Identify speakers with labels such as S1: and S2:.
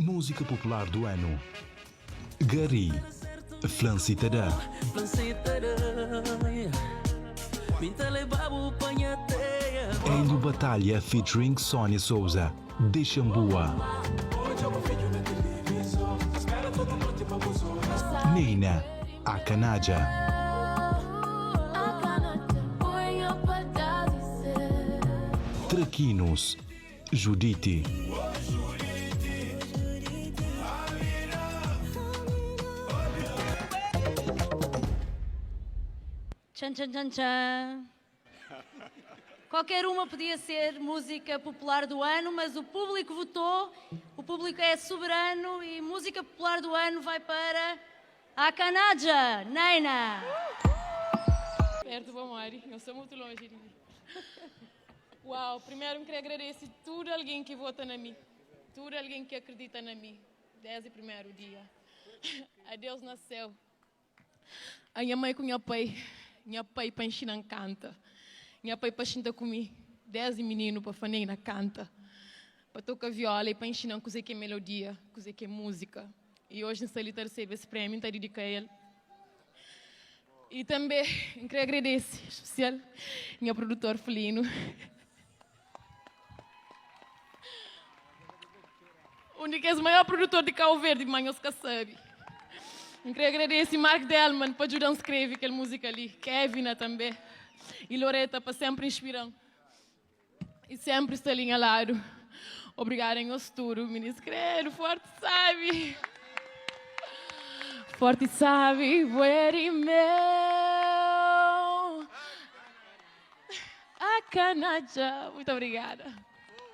S1: Música popular do ano. Gari, Flancitadã. Hélio Batalha featuring Sónia Souza. Deixambua. Nina, Acanaja. Traquinos, Judite.
S2: Tchan, tchan, tchan, tchan. Qualquer uma podia ser música popular do ano, mas o público votou, o público é soberano e música popular do ano vai para a Acanaja, Neina.
S3: Perto do Amari, eu sou muito longe de mim. Uau, primeiro eu queria agradecer todo alguém que vota na mim, todo alguém que acredita na mim, desde o primeiro dia. A Deus nasceu. A minha mãe com meu pai para ensinar canta. Meu pai para ensinar comigo, desde menino para fazer na canta. Para tocar viola e para ensinar coisa que é melodia, coisa que é música. E hoje nessa ele recebe esse prêmio, então dedico a ele. E também eu queria agradecer, especial, meu produtor Felino. O único é o maior produtor de Cabo Verde, mas você sabe. Eu queria agradecer Mark Delman para ajudar a escrever aquela música ali. Kevin também. E Loreta para sempre inspirar. E sempre estar ali ao lado. Obrigada em futuro, ministro Credo. Forte sabe. Forte sabe, where meu. A Acanaja. Muito obrigada.